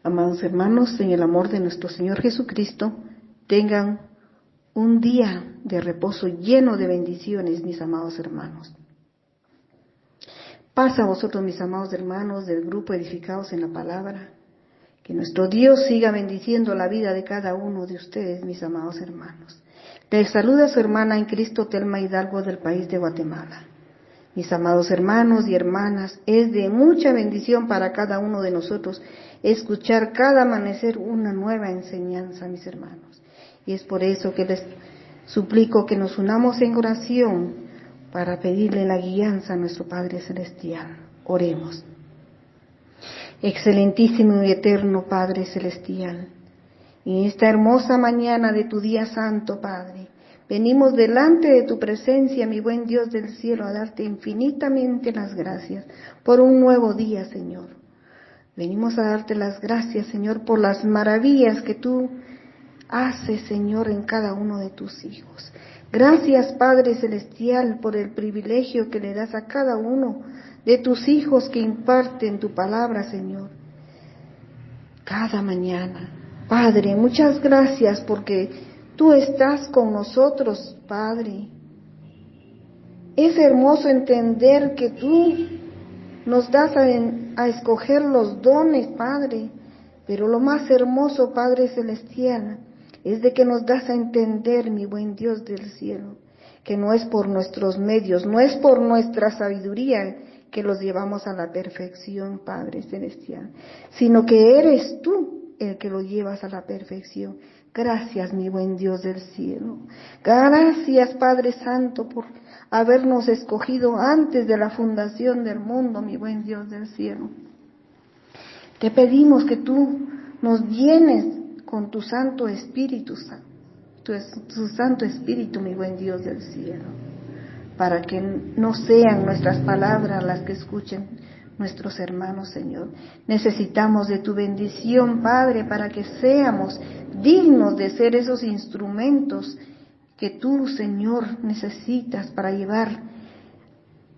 Amados hermanos, en el amor de nuestro Señor Jesucristo, tengan un día de reposo lleno de bendiciones, mis amados hermanos. Paz a vosotros, mis amados hermanos del grupo Edificados en la Palabra. Que nuestro Dios siga bendiciendo la vida de cada uno de ustedes, mis amados hermanos. Les saluda su hermana en Cristo, Telma Hidalgo, del país de Guatemala. Mis amados hermanos y hermanas, es de mucha bendición para cada uno de nosotros escuchar cada amanecer una nueva enseñanza, mis hermanos. Y es por eso que les suplico que nos unamos en oración para pedirle la guianza a nuestro Padre Celestial. Oremos. Excelentísimo y eterno Padre Celestial, en esta hermosa mañana de tu día santo, Padre, venimos delante de tu presencia, mi buen Dios del cielo, a darte infinitamente las gracias por un nuevo día, Señor. Venimos a darte las gracias, Señor, por las maravillas que tú haces, Señor, en cada uno de tus hijos. Gracias, Padre Celestial, por el privilegio que le das a cada uno de tus hijos que imparten tu palabra, Señor, cada mañana. Padre, muchas gracias porque tú estás con nosotros, Padre. Es hermoso entender que tú nos das a escoger los dones, Padre, pero lo más hermoso, Padre Celestial, es de que nos das a entender, mi buen Dios del cielo, que no es por nuestros medios, no es por nuestra sabiduría que los llevamos a la perfección, Padre Celestial, sino que eres tú el que lo llevas a la perfección. Gracias, mi buen Dios del cielo. Gracias, Padre Santo, por habernos escogido antes de la fundación del mundo, mi buen Dios del cielo. Te pedimos que tú nos llenes con tu Santo Espíritu, tu Santo Espíritu, mi buen Dios del cielo, para que no sean nuestras palabras las que escuchen nuestros hermanos, Señor. Necesitamos de tu bendición, Padre, para que seamos dignos de ser esos instrumentos que tú, Señor, necesitas para llevar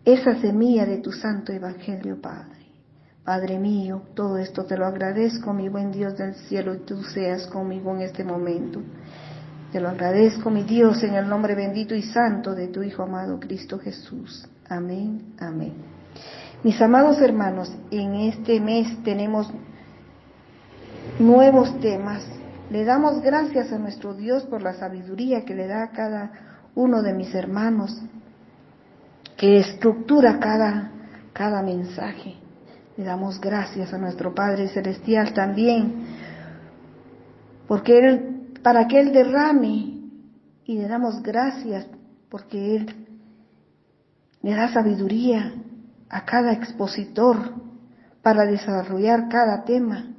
esa semilla de tu santo evangelio, Padre. Padre mío, todo esto te lo agradezco, mi buen Dios del cielo, y tú seas conmigo en este momento. Te lo agradezco, mi Dios, en el nombre bendito y santo de tu Hijo amado Cristo Jesús. Amén, amén. Mis amados hermanos, en este mes tenemos nuevos temas. Le damos gracias a nuestro Dios por la sabiduría que le da a cada uno de mis hermanos, que estructura cada mensaje. Le damos gracias a nuestro Padre Celestial también, para que Él derrame, y le damos gracias porque Él le da sabiduría a cada expositor para desarrollar cada tema.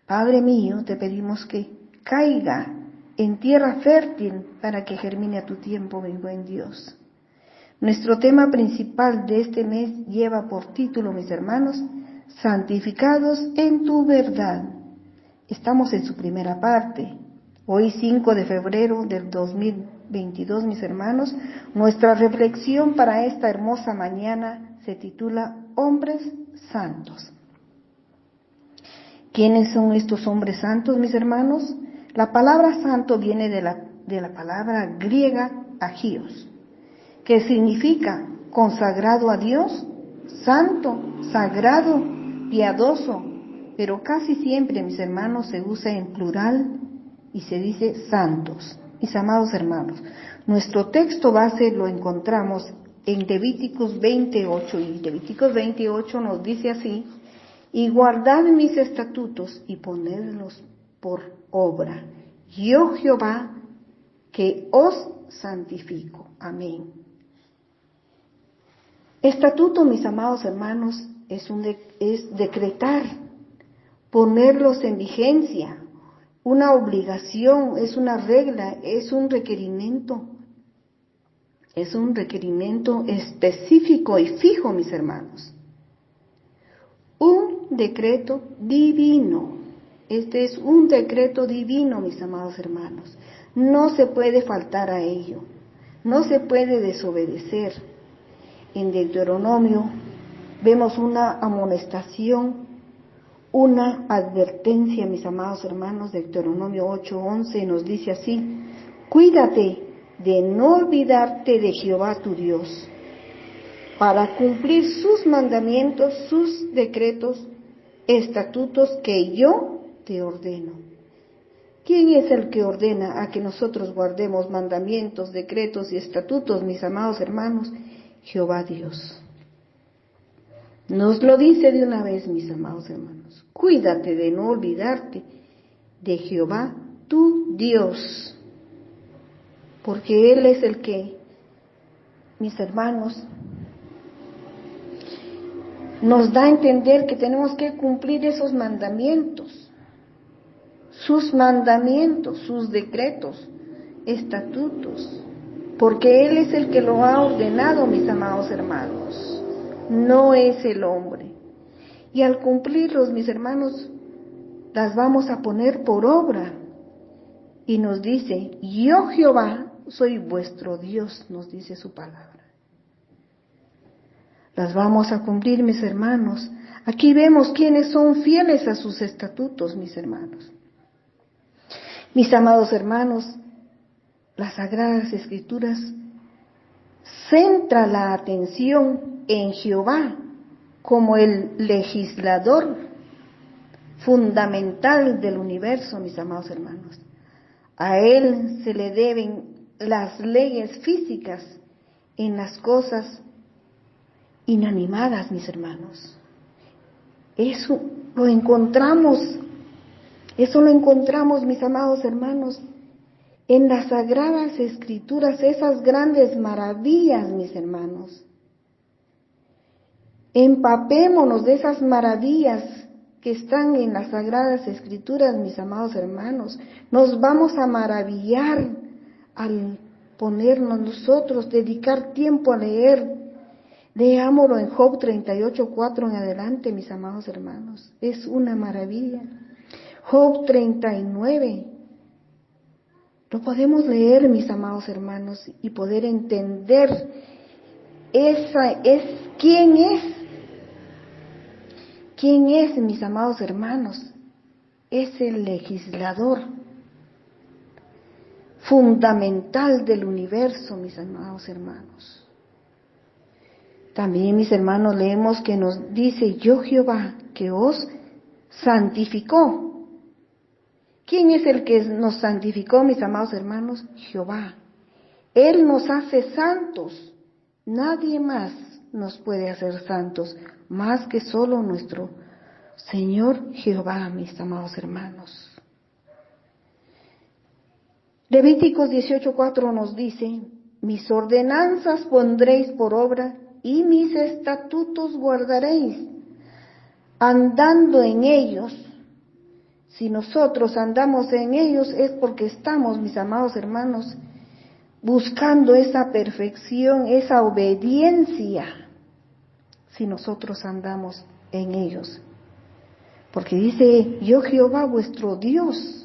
Padre mío, te pedimos que caiga en tierra fértil para que germine a tu tiempo, mi buen Dios. Nuestro tema principal de este mes lleva por título, mis hermanos, santificados en tu verdad. Estamos en su primera parte. Hoy 5 de febrero del 2022, mis hermanos, nuestra reflexión para esta hermosa mañana se titula Hombres Santos. ¿Quiénes son estos hombres santos, mis hermanos? La palabra santo viene de la palabra griega agios, que significa consagrado a Dios, santo, sagrado, piadoso, pero casi siempre, mis hermanos, se usa en plural y se dice santos. Mis amados hermanos, nuestro texto base lo encontramos en Levíticos 28, y Levíticos 28 nos dice así: y guardad mis estatutos y ponedlos por obra. Yo Jehová, que os santifico. Amén. Estatuto, mis amados hermanos, es decretar, ponerlos en vigencia, una obligación, es una regla, es un requerimiento específico y fijo, mis hermanos. Un decreto divino. Este es un decreto divino, mis amados hermanos. No se puede faltar a ello. No se puede desobedecer. En Deuteronomio vemos una amonestación, una advertencia, mis amados hermanos. Deuteronomio 8:11 nos dice así: cuídate de no olvidarte de Jehová tu Dios, para cumplir sus mandamientos, sus decretos, estatutos que yo te ordeno. ¿Quién es el que ordena a que nosotros guardemos mandamientos, decretos y estatutos, mis amados hermanos? Jehová Dios. Nos lo dice de una vez, mis amados hermanos. Cuídate de no olvidarte de Jehová tu Dios, porque Él es el que, mis hermanos, nos da a entender que tenemos que cumplir esos mandamientos, sus decretos, estatutos, porque Él es el que lo ha ordenado, mis amados hermanos, no es el hombre. Y al cumplirlos, mis hermanos, las vamos a poner por obra. Y nos dice: yo Jehová soy vuestro Dios, nos dice su palabra. Las vamos a cumplir, mis hermanos. Aquí vemos quiénes son fieles a sus estatutos, mis hermanos. Mis amados hermanos, las Sagradas Escrituras centra la atención en Jehová como el legislador fundamental del universo, mis amados hermanos. A Él se le deben las leyes físicas en las cosas inanimadas, mis hermanos. Eso lo encontramos, mis amados hermanos, en las Sagradas Escrituras, esas grandes maravillas, mis hermanos. Empapémonos de esas maravillas que están en las Sagradas Escrituras, mis amados hermanos. Nos vamos a maravillar al ponernos nosotros, dedicar tiempo a leer. Leámoslo en Job 38:4 en adelante, mis amados hermanos. Es una maravilla. Job 39. Lo podemos leer, mis amados hermanos, y poder entender quién es, mis amados hermanos. Es el legislador fundamental del universo, mis amados hermanos. También, mis hermanos, leemos que nos dice: yo Jehová, que os santificó. ¿Quién es el que nos santificó, mis amados hermanos? Jehová. Él nos hace santos. Nadie más nos puede hacer santos, más que solo nuestro Señor Jehová, mis amados hermanos. Levíticos 18:4 nos dice: mis ordenanzas pondréis por obra, y mis estatutos guardaréis, andando en ellos. Si nosotros andamos en ellos es porque estamos, mis amados hermanos, buscando esa perfección, esa obediencia, si nosotros andamos en ellos. Porque dice: yo Jehová vuestro Dios.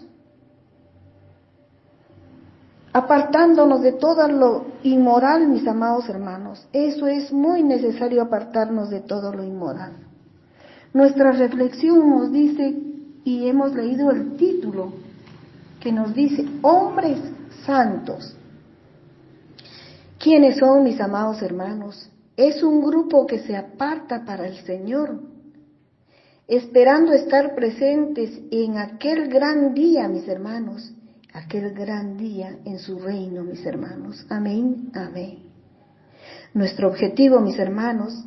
Apartándonos de todo lo inmoral, mis amados hermanos. Eso es muy necesario, apartarnos de todo lo inmoral. Nuestra reflexión nos dice, y hemos leído el título, que nos dice: hombres santos. ¿Quiénes son, mis amados hermanos? Es un grupo que se aparta para el Señor, esperando estar presentes en aquel gran día, mis hermanos, aquel gran día en su reino, mis hermanos. Amén, amén. Nuestro objetivo, mis hermanos,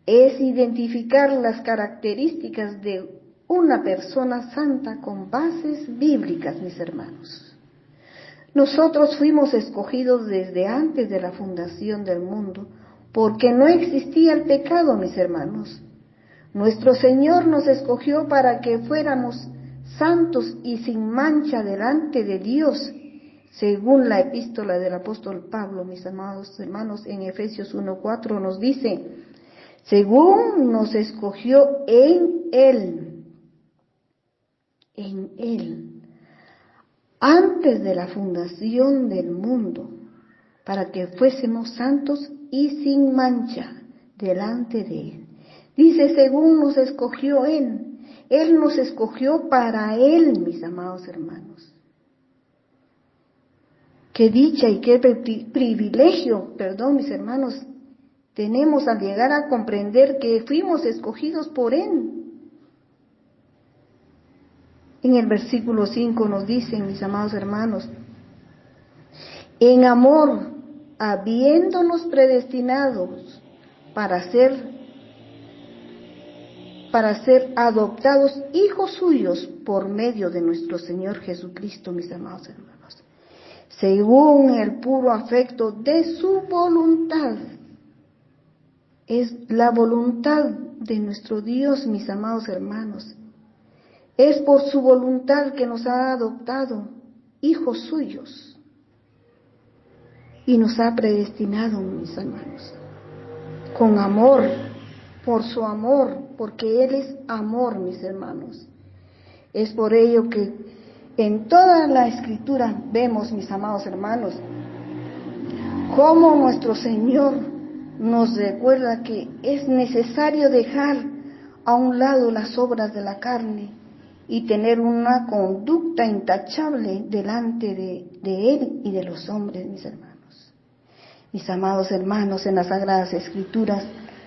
es identificar las características de una persona santa con bases bíblicas, mis hermanos. Nosotros fuimos escogidos desde antes de la fundación del mundo, porque no existía el pecado, mis hermanos. Nuestro Señor nos escogió para que fuéramos santos y sin mancha delante de Dios, según la epístola del apóstol Pablo, mis amados hermanos, en Efesios 1:4 nos dice: según nos escogió en Él, antes de la fundación del mundo, para que fuésemos santos y sin mancha delante de Él. Dice, según nos escogió Él. Él nos escogió para Él, mis amados hermanos. Qué dicha y qué privilegio, mis hermanos, tenemos al llegar a comprender que fuimos escogidos por Él. En el versículo 5 nos dicen, mis amados hermanos, en amor, habiéndonos predestinados para ser adoptados hijos suyos por medio de nuestro Señor Jesucristo, mis amados hermanos, según el puro afecto de su voluntad. Es la voluntad de nuestro Dios, mis amados hermanos. Es por su voluntad que nos ha adoptado hijos suyos y nos ha predestinado, mis hermanos, con amor, por su amor, porque Él es amor, mis hermanos. Es por ello que en toda la Escritura vemos, mis amados hermanos, cómo nuestro Señor nos recuerda que es necesario dejar a un lado las obras de la carne y tener una conducta intachable delante de Él y de los hombres, mis hermanos. Mis amados hermanos, en las Sagradas Escrituras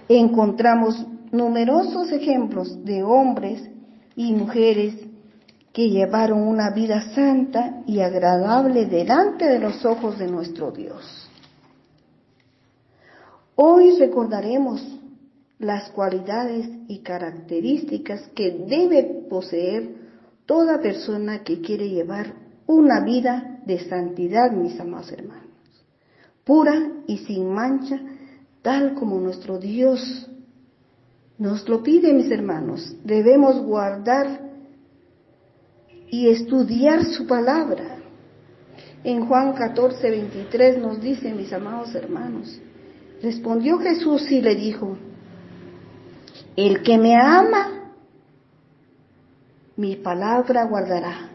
encontramos numerosos ejemplos de hombres y mujeres que llevaron una vida santa y agradable delante de los ojos de nuestro Dios. Hoy recordaremos las cualidades y características que debe poseer toda persona que quiere llevar una vida de santidad, mis amados hermanos, pura y sin mancha, tal como nuestro Dios nos lo pide, mis hermanos. Debemos guardar y estudiar su palabra. En Juan 14:23 nos dice, mis amados hermanos, respondió Jesús y le dijo, el que me ama, mi palabra guardará.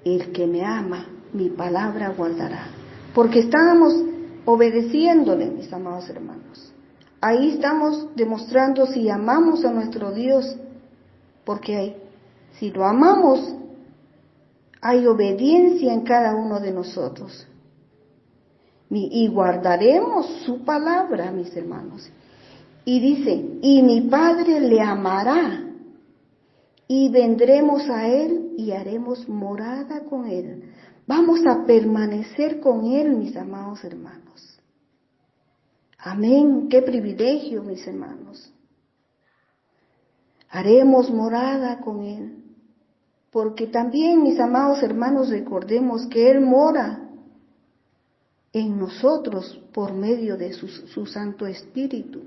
El que me ama, mi palabra guardará. Porque estábamos obedeciéndole, mis amados hermanos. Ahí estamos demostrando si amamos a nuestro Dios, porque si lo amamos, hay obediencia en cada uno de nosotros. Y guardaremos su palabra, mis hermanos. Y dice, y mi Padre le amará, y vendremos a Él y haremos morada con Él. Vamos a permanecer con Él, mis amados hermanos. Amén, qué privilegio, mis hermanos. Haremos morada con Él, porque también, mis amados hermanos, recordemos que Él mora en nosotros por medio de su Santo Espíritu.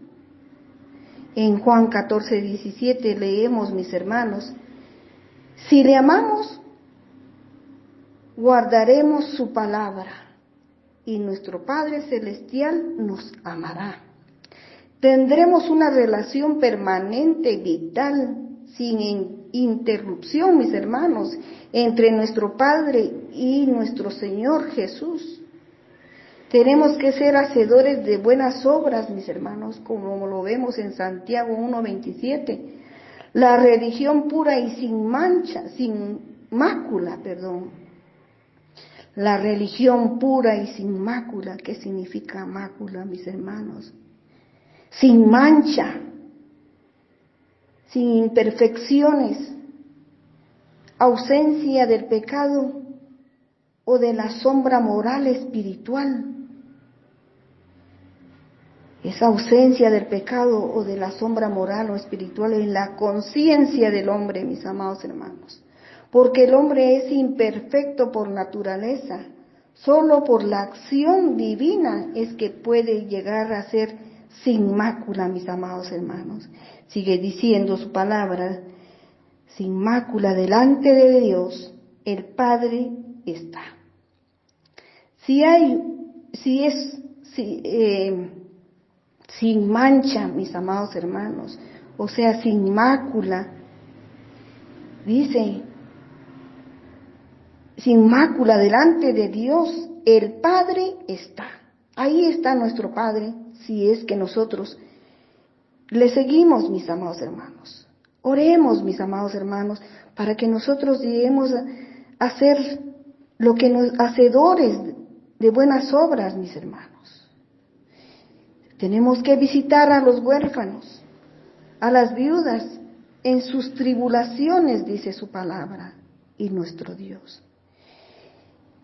En Juan 14:17 leemos, mis hermanos, si le amamos, guardaremos su palabra, y nuestro Padre Celestial nos amará. Tendremos una relación permanente, vital, sin interrupción, mis hermanos, entre nuestro Padre y nuestro Señor Jesús. Tenemos que ser hacedores de buenas obras, mis hermanos, como lo vemos en Santiago 1:27. La religión pura y sin mancha, sin mácula, La religión pura y sin mácula, ¿qué significa mácula, mis hermanos? Sin mancha, sin imperfecciones, ausencia del pecado o de la sombra moral espiritual. Esa ausencia del pecado o de la sombra moral o espiritual en la conciencia del hombre, mis amados hermanos. Porque el hombre es imperfecto por naturaleza. Solo por la acción divina es que puede llegar a ser sin mácula, mis amados hermanos. Sigue diciendo su palabra, sin mácula delante de Dios, el Padre está. Sin mancha, mis amados hermanos, o sea, sin mácula, dice, sin mácula delante de Dios, el Padre está. Ahí está nuestro Padre, si es que nosotros le seguimos, mis amados hermanos. Oremos, mis amados hermanos, para que nosotros lleguemos a ser lo que nos hacedores de buenas obras, mis hermanos. Tenemos que visitar a los huérfanos, a las viudas, en sus tribulaciones, dice su palabra, y nuestro Dios.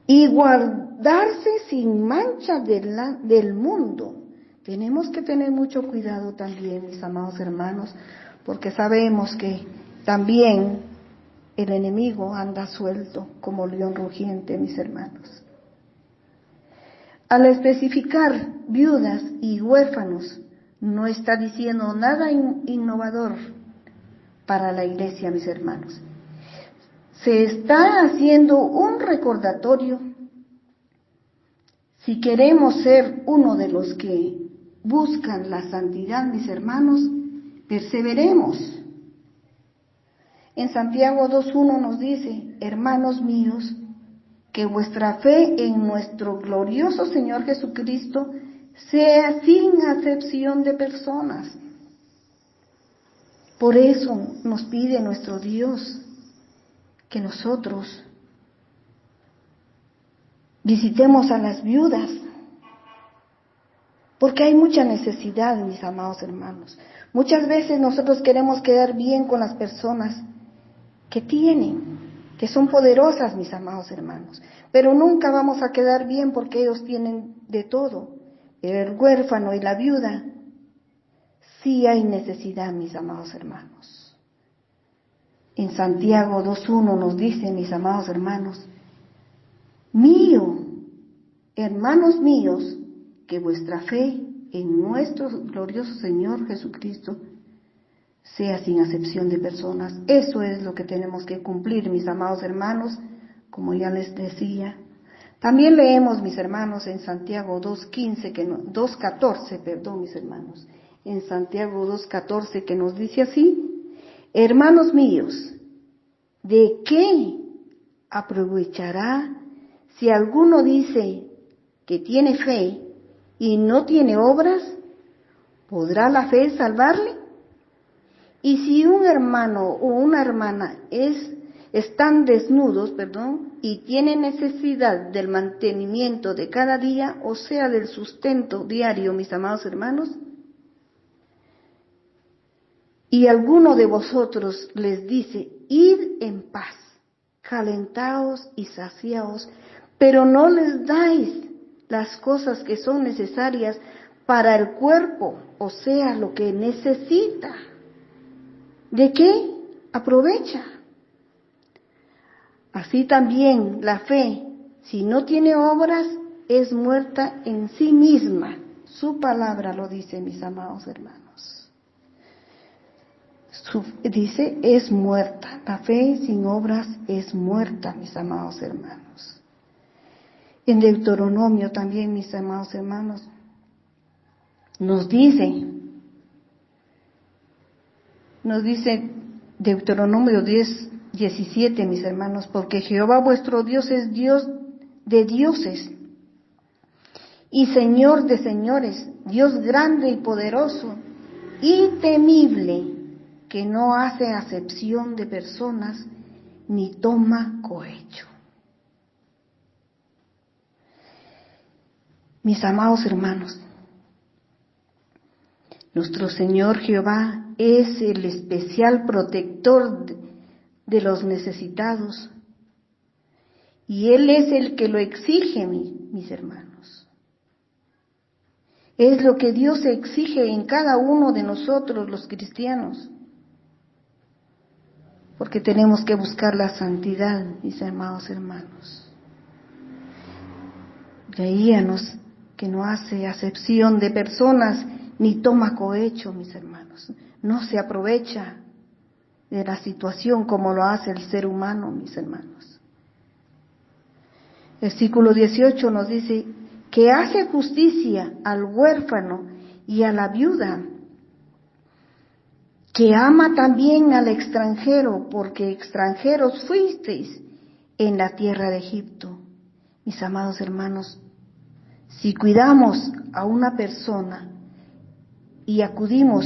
Y guardarse sin mancha del mundo. Tenemos que tener mucho cuidado también, mis amados hermanos, porque sabemos que también el enemigo anda suelto como león rugiente, mis hermanos. Al especificar viudas y huérfanos, no está diciendo nada innovador para la iglesia, mis hermanos. Se está haciendo un recordatorio. Si queremos ser uno de los que buscan la santidad, mis hermanos, perseveremos. En Santiago 2:1 nos dice: hermanos míos, que vuestra fe en nuestro glorioso Señor Jesucristo sea sin acepción de personas. Por eso nos pide nuestro Dios que nosotros visitemos a las viudas, porque hay mucha necesidad, mis amados hermanos. Muchas veces nosotros queremos quedar bien con las personas que tienen, que son poderosas, mis amados hermanos, pero nunca vamos a quedar bien porque ellos tienen de todo. Pero el huérfano y la viuda, sí hay necesidad, mis amados hermanos. En Santiago 2:1 nos dice, mis amados hermanos: hermanos míos, que vuestra fe en nuestro glorioso Señor Jesucristo sea sin acepción de personas. Eso es lo que tenemos que cumplir, mis amados hermanos, como ya les decía. También leemos, mis hermanos, en Santiago 2:14, mis hermanos, en Santiago 2:14, que nos dice así: hermanos míos, ¿de qué aprovechará si alguno dice que tiene fe y no tiene obras? ¿Podrá la fe salvarle? Y si un hermano o una hermana están desnudos, y tienen necesidad del mantenimiento de cada día, o sea, del sustento diario, mis amados hermanos, y alguno de vosotros les dice: id en paz, calentaos y saciaos, pero no les dais las cosas que son necesarias para el cuerpo, o sea, lo que necesita, ¿de qué aprovecha? Así también la fe, si no tiene obras, es muerta en sí misma. Su palabra lo dice, mis amados hermanos. Dice, es muerta. La fe sin obras es muerta, mis amados hermanos. En Deuteronomio también, mis amados hermanos, nos dice Deuteronomio 10:17, mis hermanos: porque Jehová vuestro Dios es Dios de dioses y Señor de señores, Dios grande y poderoso y temible, que no hace acepción de personas ni toma cohecho. Mis amados hermanos, nuestro Señor Jehová es el especial protector de los necesitados, y Él es el que lo exige, mis hermanos. Es lo que Dios exige en cada uno de nosotros, los cristianos, porque tenemos que buscar la santidad, mis amados hermanos. Leíanos que no hace acepción de personas ni toma cohecho, mis hermanos. No se aprovecha de la situación como lo hace el ser humano, mis hermanos. Versículo 18 nos dice que hace justicia al huérfano y a la viuda, que ama también al extranjero, porque extranjeros fuisteis en la tierra de Egipto. Mis amados hermanos, si cuidamos a una persona y acudimos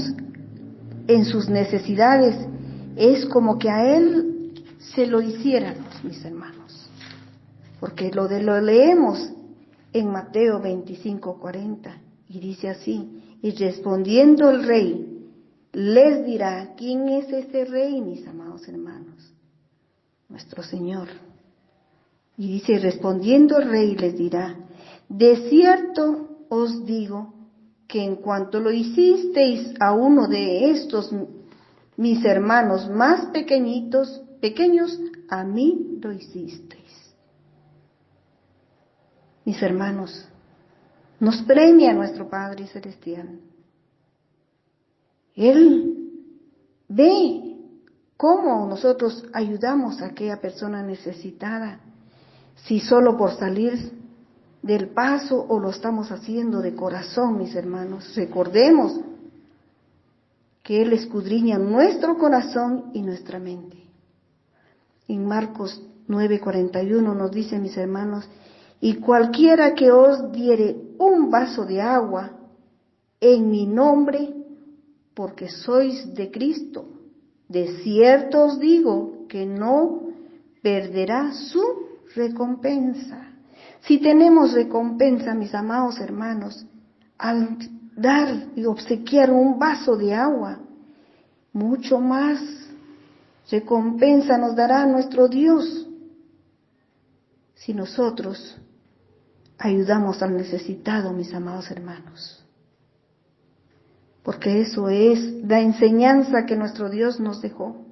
en sus necesidades, es como que a Él se lo hiciéramos, mis hermanos. Porque lo leemos en Mateo 25:40, y dice así: y respondiendo el rey, les dirá, ¿quién es ese rey, mis amados hermanos? Nuestro Señor. Y dice, respondiendo el rey les dirá, de cierto os digo que en cuanto lo hicisteis a uno de estos mis hermanos más pequeños, a mí lo hicisteis. Mis hermanos, nos premia nuestro Padre Celestial. Él ve cómo nosotros ayudamos a aquella persona necesitada, si solo por salir del paso o lo estamos haciendo de corazón, mis hermanos. Recordemos que Él escudriña nuestro corazón y nuestra mente. En Marcos 9:41 nos dice, mis hermanos, y cualquiera que os diere un vaso de agua en mi nombre, porque sois de Cristo, de cierto os digo que no perderá su recompensa. Si tenemos recompensa, mis amados hermanos, al dar y obsequiar un vaso de agua, mucho más recompensa nos dará nuestro Dios si nosotros ayudamos al necesitado, mis amados hermanos. Porque eso es la enseñanza que nuestro Dios nos dejó.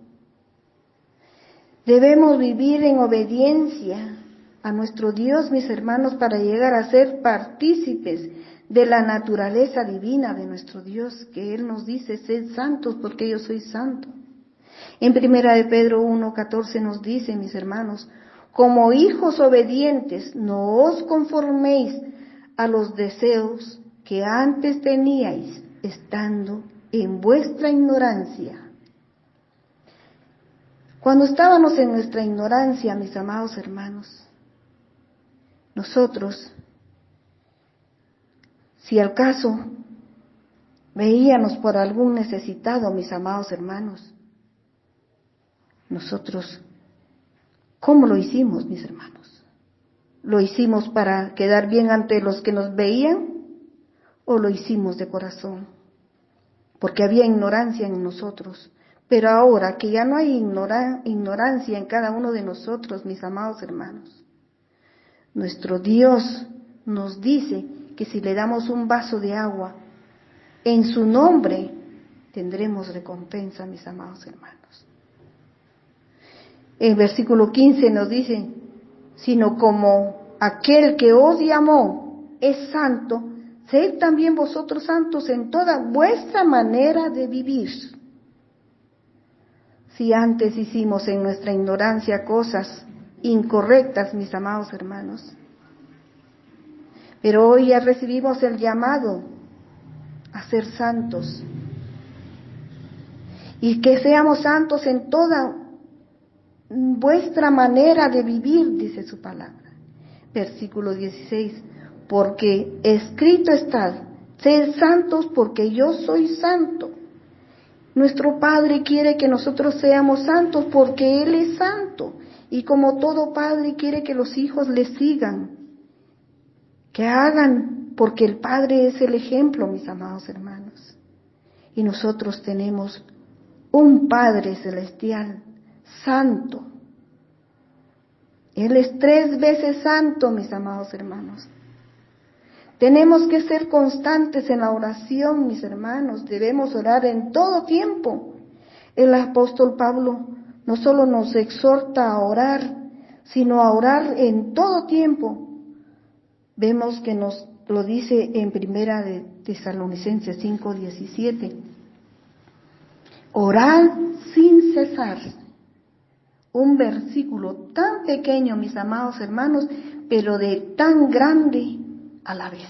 Debemos vivir en obediencia a nuestro Dios, mis hermanos, para llegar a ser partícipes de la naturaleza divina de nuestro Dios, que Él nos dice, sed santos porque yo soy santo. En 1 de Pedro 1:14 nos dice, mis hermanos, como hijos obedientes, no os conforméis a los deseos que antes teníais, estando en vuestra ignorancia. Cuando estábamos en nuestra ignorancia, mis amados hermanos, nosotros, si al caso veíamos por algún necesitado, mis amados hermanos, nosotros, ¿cómo lo hicimos, mis hermanos? ¿Lo hicimos para quedar bien ante los que nos veían o lo hicimos de corazón? Porque había ignorancia en nosotros. Pero ahora que ya no hay ignorancia en cada uno de nosotros, mis amados hermanos, nuestro Dios nos dice que si le damos un vaso de agua en su nombre, tendremos recompensa, mis amados hermanos. El versículo 15 nos dice, sino como aquel que os llamó es santo, sed también vosotros santos en toda vuestra manera de vivir. Si antes hicimos en nuestra ignorancia cosas incorrectas, mis amados hermanos, pero hoy ya recibimos el llamado a ser santos, y que seamos santos en toda vuestra manera de vivir, dice su palabra. Versículo 16, porque escrito está, sed santos porque yo soy santo. Nuestro Padre quiere que nosotros seamos santos porque Él es santo, y como todo padre quiere que los hijos le sigan, que hagan, porque el Padre es el ejemplo, mis amados hermanos. Y nosotros tenemos un Padre celestial, santo. Él es 3 veces santo, mis amados hermanos. Tenemos que ser constantes en la oración, mis hermanos. Debemos orar en todo tiempo. El apóstol Pablo no solo nos exhorta a orar, sino a orar en todo tiempo. Vemos que nos lo dice en 1 de Tesalonicenses 5:17. Orad sin cesar. Un versículo tan pequeño, mis amados hermanos, pero de tan grande a la vez.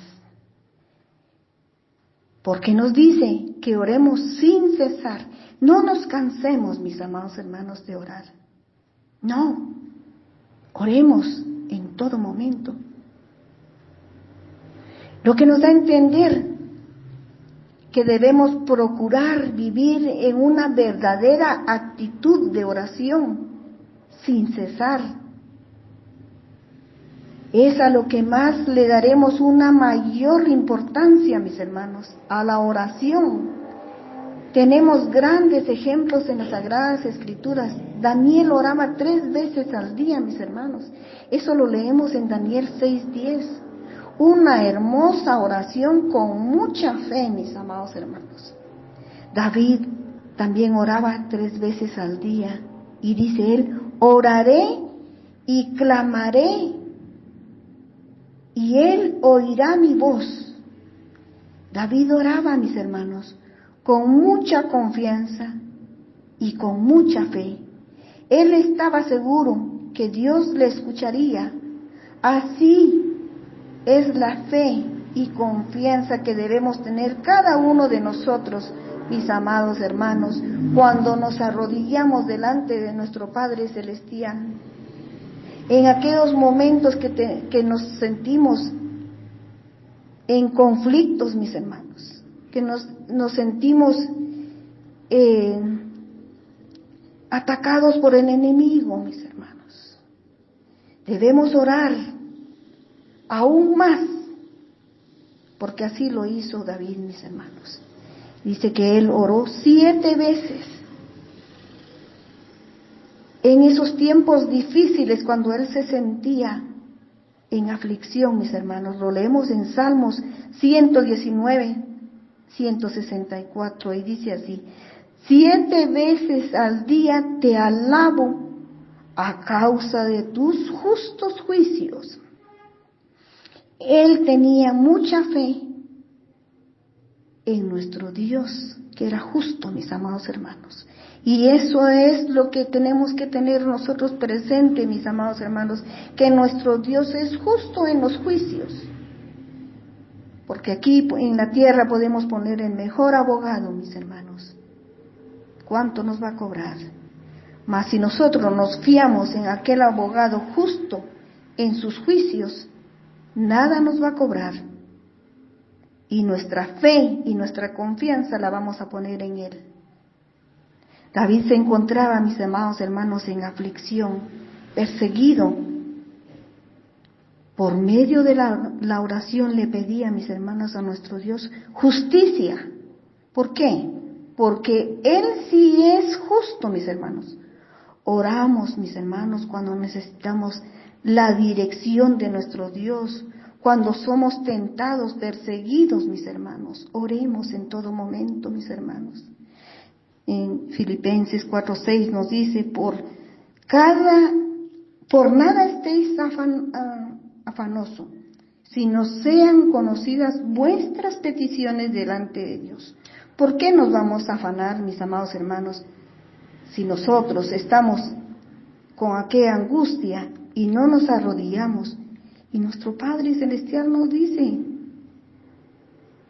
Porque nos dice que oremos sin cesar. No nos cansemos, mis amados hermanos, de orar. No, oremos en todo momento. Lo que nos da a entender que debemos procurar vivir en una verdadera actitud de oración sin cesar. Es a lo que más le daremos una mayor importancia, mis hermanos, a la oración. Tenemos grandes ejemplos en las Sagradas Escrituras. Daniel oraba 3 veces al día, mis hermanos. Eso lo leemos en Daniel 6:10. Una hermosa oración con mucha fe, mis amados hermanos. David también oraba 3 veces al día. Y dice él, oraré y clamaré, y él oirá mi voz. David oraba, mis hermanos, con mucha confianza y con mucha fe. Él estaba seguro que Dios le escucharía. Así es la fe y confianza que debemos tener cada uno de nosotros, mis amados hermanos, cuando nos arrodillamos delante de nuestro Padre Celestial. En aquellos momentos que nos sentimos en conflictos, mis hermanos, que nos sentimos atacados por el enemigo, mis hermanos. Debemos orar aún más, porque así lo hizo David, mis hermanos. Dice que él oró 7 veces. En esos tiempos difíciles, cuando él se sentía en aflicción, mis hermanos, lo leemos en Salmos 119, 164, y dice así: 7 veces al día te alabo a causa de tus justos juicios. Él tenía mucha fe en nuestro Dios, que era justo, mis amados hermanos. Y eso es lo que tenemos que tener nosotros presente, mis amados hermanos, que nuestro Dios es justo en los juicios. Porque aquí en la tierra podemos poner el mejor abogado, mis hermanos. ¿Cuánto nos va a cobrar? Mas si nosotros nos fiamos en aquel abogado justo en sus juicios, nada nos va a cobrar. Y nuestra fe y nuestra confianza la vamos a poner en él. David se encontraba, mis amados hermanos, en aflicción, perseguido. Por medio de la oración le pedía, mis hermanos, a nuestro Dios justicia. ¿Por qué? Porque Él sí es justo, mis hermanos. Oramos, mis hermanos, cuando necesitamos la dirección de nuestro Dios, cuando somos tentados, perseguidos, mis hermanos. Oremos en todo momento, mis hermanos. En Filipenses 4:6 nos dice, por nada estéis afanoso, sino sean conocidas vuestras peticiones delante de Dios. ¿Por qué nos vamos a afanar, mis amados hermanos, si nosotros estamos con aquella angustia y no nos arrodillamos? Y nuestro Padre Celestial nos dice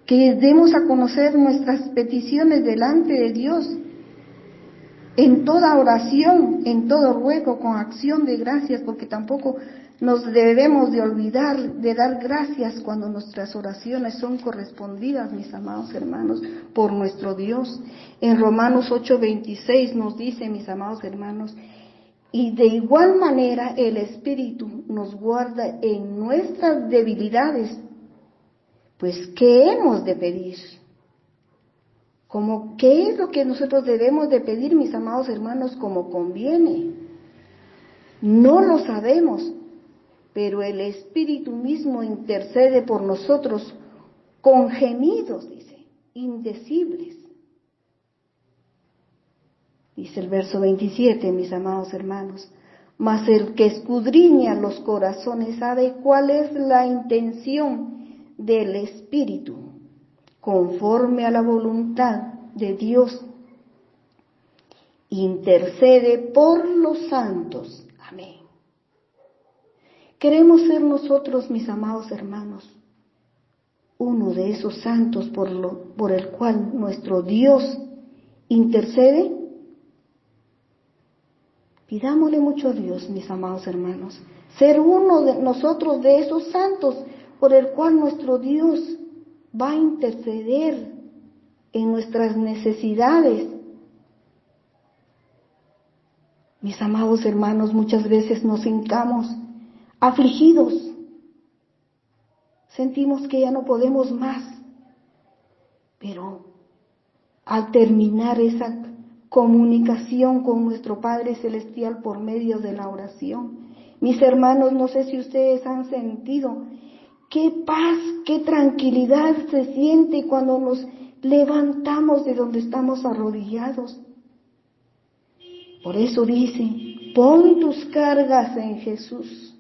que demos a conocer nuestras peticiones delante de Dios, en toda oración, en todo ruego, con acción de gracias, porque tampoco nos debemos de olvidar de dar gracias cuando nuestras oraciones son correspondidas, mis amados hermanos, por nuestro Dios. En Romanos 8:26 nos dice, mis amados hermanos, y de igual manera el Espíritu nos guarda en nuestras debilidades. Pues, ¿qué hemos de pedir? ¿Qué es lo que nosotros debemos de pedir, mis amados hermanos, como conviene? No lo sabemos, pero el Espíritu mismo intercede por nosotros con gemidos, dice, indecibles. Dice el verso 27, mis amados hermanos, mas el que escudriña los corazones sabe cuál es la intención del Espíritu, conforme a la voluntad de Dios. Intercede por los santos. Amén. Queremos ser nosotros, mis amados hermanos, uno de esos santos por el cual nuestro Dios intercede. Pidámosle mucho a Dios, mis amados hermanos, ser uno de nosotros de esos santos por el cual nuestro Dios va a interceder en nuestras necesidades. Mis amados hermanos, muchas veces nos hincamos afligidos, sentimos que ya no podemos más, pero al terminar esa comunicación con nuestro Padre Celestial por medio de la oración, mis hermanos, no sé si ustedes han sentido qué paz, qué tranquilidad se siente cuando nos levantamos de donde estamos arrodillados. Por eso dice, pon tus cargas en Jesús.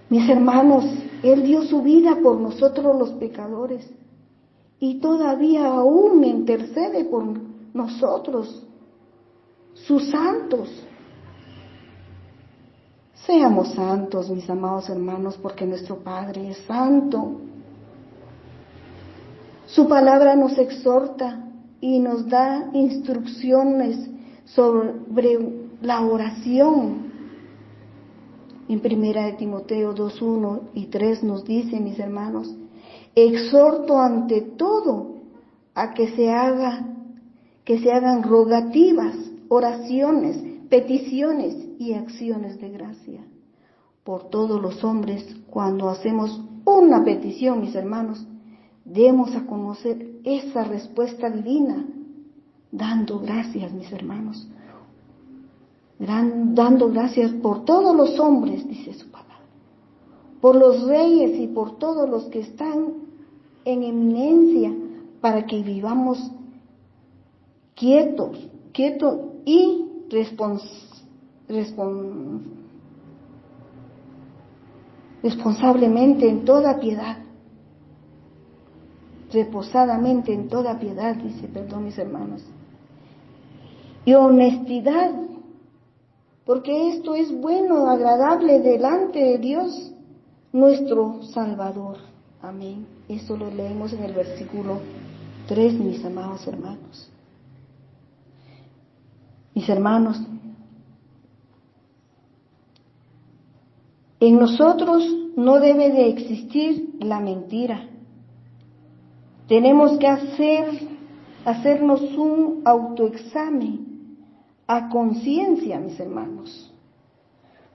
Mis hermanos, Él dio su vida por nosotros los pecadores y todavía aún intercede por nosotros, sus santos. Seamos santos, mis amados hermanos, porque nuestro Padre es santo. Su palabra nos exhorta y nos da instrucciones sobre la oración. En 1 Timoteo 2:1 y 3 nos dice, mis hermanos, exhorto ante todo a que se hagan rogativas, oraciones, peticiones y acciones de gracia por todos los hombres. Cuando hacemos una petición, mis hermanos, demos a conocer esa respuesta divina, dando gracias, mis hermanos, dando gracias por todos los hombres, dice su palabra, por los reyes y por todos los que están en eminencia, para que vivamos quietos y responsablemente en toda piedad. Reposadamente en toda piedad, dice, mis hermanos, y honestidad, porque esto es bueno, agradable delante de Dios, nuestro Salvador. Amén. Eso lo leemos en el versículo 3, mis amados hermanos. Mis hermanos, en nosotros no debe de existir la mentira. Tenemos que hacernos un autoexamen a conciencia, mis hermanos.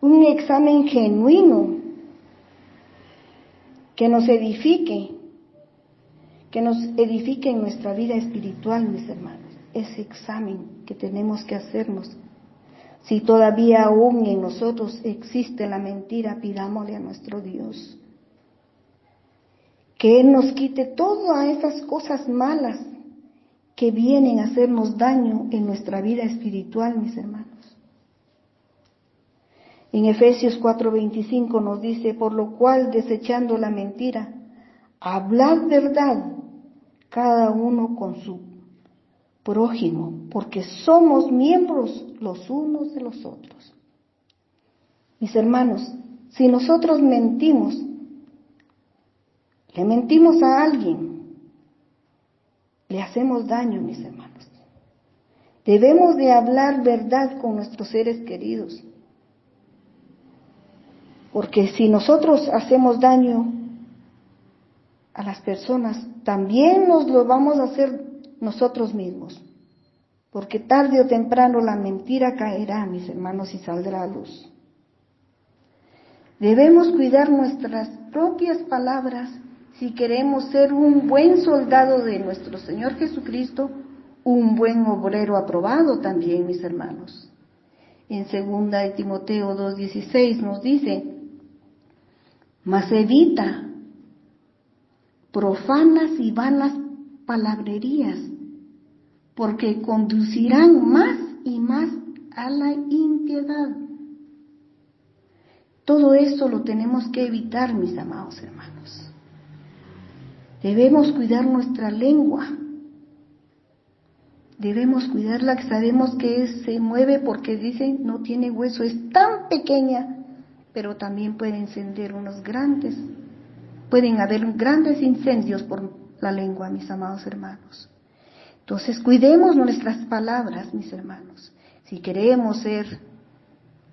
Un examen genuino que nos edifique en nuestra vida espiritual, mis hermanos. Ese examen que tenemos que hacernos. Si todavía aún en nosotros existe la mentira, pidámosle a nuestro Dios que Él nos quite todas esas cosas malas que vienen a hacernos daño en nuestra vida espiritual, mis hermanos. En Efesios 4:25 nos dice, por lo cual, desechando la mentira, hablad verdad, cada uno con su prójimo, porque somos miembros los unos de los otros. Mis hermanos, si nosotros mentimos, le mentimos a alguien, le hacemos daño, mis hermanos. Debemos de hablar verdad con nuestros seres queridos, porque si nosotros hacemos daño a las personas, también nos lo vamos a hacer nosotros mismos, porque tarde o temprano la mentira caerá, mis hermanos, y saldrá a luz. Debemos cuidar nuestras propias palabras si queremos ser un buen soldado de nuestro Señor Jesucristo, un buen obrero aprobado también, mis hermanos. En 2 Timoteo 2:16 nos dice, mas evita profanas y vanas palabrerías, porque conducirán más y más a la impiedad. Todo esto lo tenemos que evitar, mis amados hermanos. Debemos cuidar nuestra lengua. Debemos cuidarla, que sabemos que se mueve porque dicen no tiene hueso, es tan pequeña, pero también puede encender pueden haber grandes incendios por la lengua, mis amados hermanos. Entonces cuidemos nuestras palabras, mis hermanos. Si queremos ser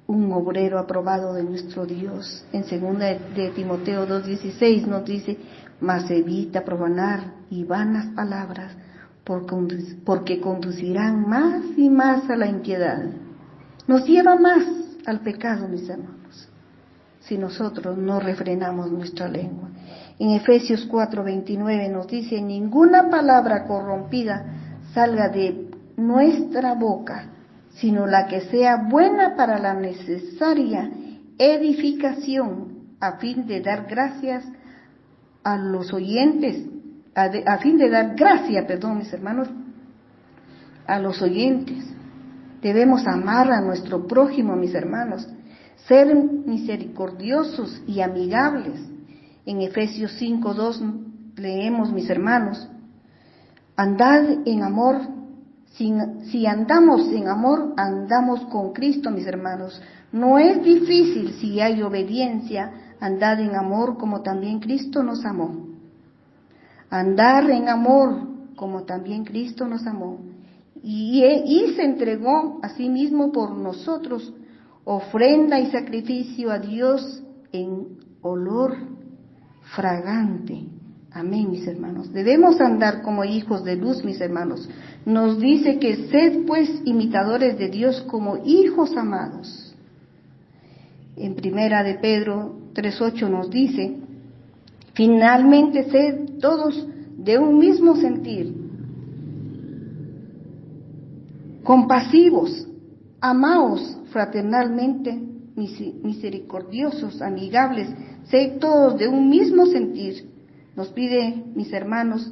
un obrero aprobado de nuestro Dios. En 2 de Timoteo 2:16 nos dice: mas evita profanar y vanas palabras, porque conducirán más y más a la impiedad. Nos lleva más al pecado, mis hermanos, si nosotros no refrenamos nuestra lengua. En Efesios 4:29 nos dice: ninguna palabra corrompida salga de nuestra boca, sino la que sea buena para la necesaria edificación, a fin de dar gracias a los oyentes, mis hermanos, a los oyentes. Debemos amar a nuestro prójimo, mis hermanos, ser misericordiosos y amigables. En Efesios 5:2 leemos, mis hermanos: andad en amor. Si andamos en amor, andamos con Cristo, mis hermanos. No es difícil si hay obediencia. Andad en amor como también Cristo nos amó. Andar en amor como también Cristo nos amó. Y se entregó a sí mismo por nosotros, ofrenda y sacrificio a Dios en olor fragante. Amén, mis hermanos. Debemos andar como hijos de luz, mis hermanos. Nos dice que sed pues imitadores de Dios como hijos amados. En 1 de Pedro 3:8 nos dice: finalmente sed todos de un mismo sentir, compasivos, amaos fraternalmente, misericordiosos, amigables, sed todos de un mismo sentir. Nos pide, mis hermanos,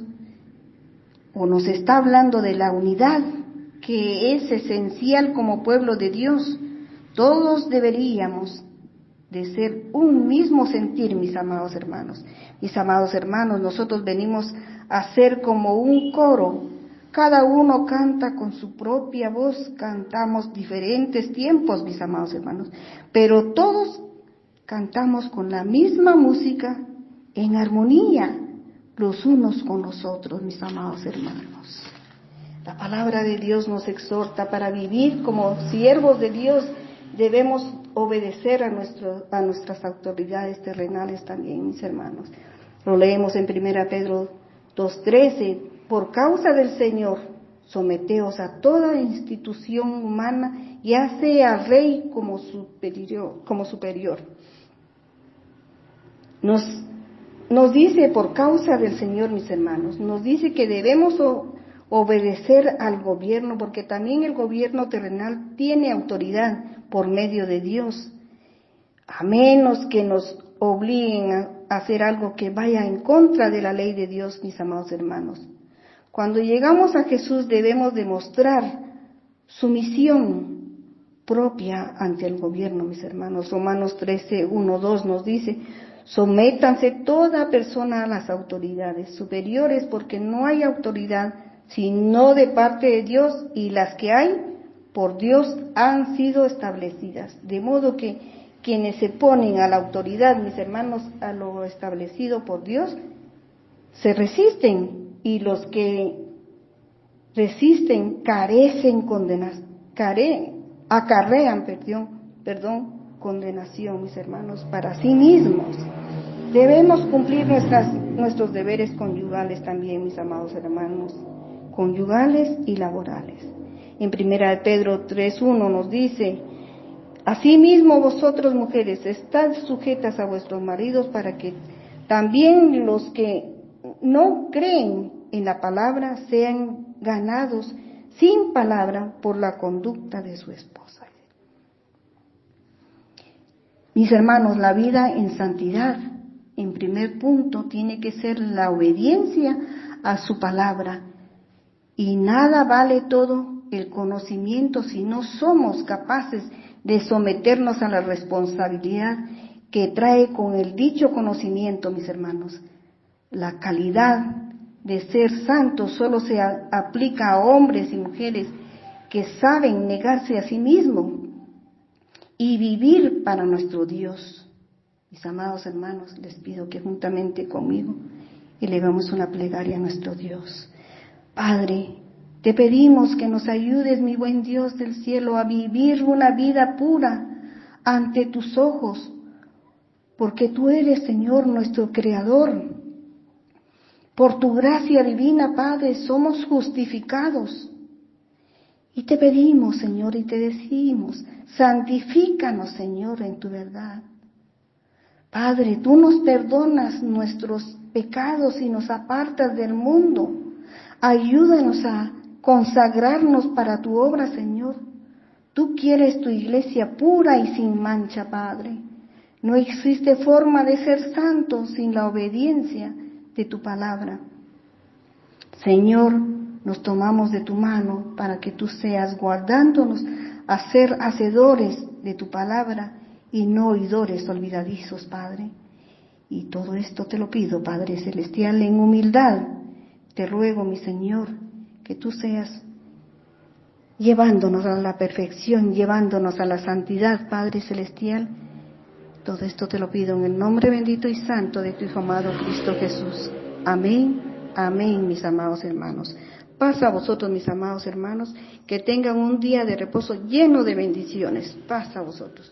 o nos está hablando de la unidad, que es esencial como pueblo de Dios. Todos deberíamos de ser un mismo sentir, mis amados hermanos. Mis amados hermanos, nosotros venimos a ser como un coro. Cada uno canta con su propia voz, cantamos diferentes tiempos, mis amados hermanos, pero todos cantamos con la misma música, en armonía, los unos con los otros, mis amados hermanos. La palabra de Dios nos exhorta para vivir como siervos de Dios. Debemos obedecer a nuestras autoridades terrenales también, mis hermanos. Lo leemos en 1 Pedro 2:13: por causa del Señor, someteos a toda institución humana, ya sea rey como superior. Nos dice por causa del Señor, mis hermanos, nos dice que debemos obedecer al gobierno, porque también el gobierno terrenal tiene autoridad por medio de Dios, a menos que nos obliguen a hacer algo que vaya en contra de la ley de Dios, mis amados hermanos. Cuando llegamos a Jesús debemos demostrar sumisión propia ante el gobierno, mis hermanos. Romanos 13:1-2 nos dice: sométanse toda persona a las autoridades superiores, porque no hay autoridad sino de parte de Dios, y las que hay por Dios han sido establecidas. De modo que quienes se ponen a la autoridad, mis hermanos, a lo establecido por Dios, se resisten, y los que resisten acarrean condenación, mis hermanos, para sí mismos. Debemos cumplir nuestros deberes conyugales también, mis amados hermanos, conyugales y laborales. En 1 Pedro 3:1 nos dice: asimismo vosotros, mujeres, estad sujetas a vuestros maridos, para que también los que no creen en la palabra sean ganados sin palabra por la conducta de su esposa. Mis hermanos, la vida en santidad, en primer punto, tiene que ser la obediencia a su palabra. Y nada vale todo el conocimiento si no somos capaces de someternos a la responsabilidad que trae con el dicho conocimiento, mis hermanos. La calidad de ser santos solo se aplica a hombres y mujeres que saben negarse a sí mismos y vivir para nuestro Dios. Mis amados hermanos, les pido que juntamente conmigo elevemos una plegaria a nuestro Dios. Padre, te pedimos que nos ayudes, mi buen Dios del cielo, a vivir una vida pura, ante tus ojos, porque tú eres, Señor, nuestro Creador. Por tu gracia divina, Padre, somos justificados. Y te pedimos, Señor, y te decimos, santifícanos, Señor, en tu verdad. Padre, tú nos perdonas nuestros pecados y nos apartas del mundo. Ayúdanos a consagrarnos para tu obra, Señor. Tú quieres tu iglesia pura y sin mancha, Padre. No existe forma de ser santo sin la obediencia de tu palabra. Señor, nos tomamos de tu mano para que tú seas guardándonos a ser hacedores de tu palabra y no oidores olvidadizos, Padre. Y todo esto te lo pido, Padre Celestial, en humildad. Te ruego, mi Señor, que tú seas llevándonos a la perfección, llevándonos a la santidad, Padre Celestial. Todo esto te lo pido en el nombre bendito y santo de tu Hijo amado Cristo Jesús. Amén, amén, mis amados hermanos. Paz a vosotros, mis amados hermanos, que tengan un día de reposo lleno de bendiciones. Paz a vosotros.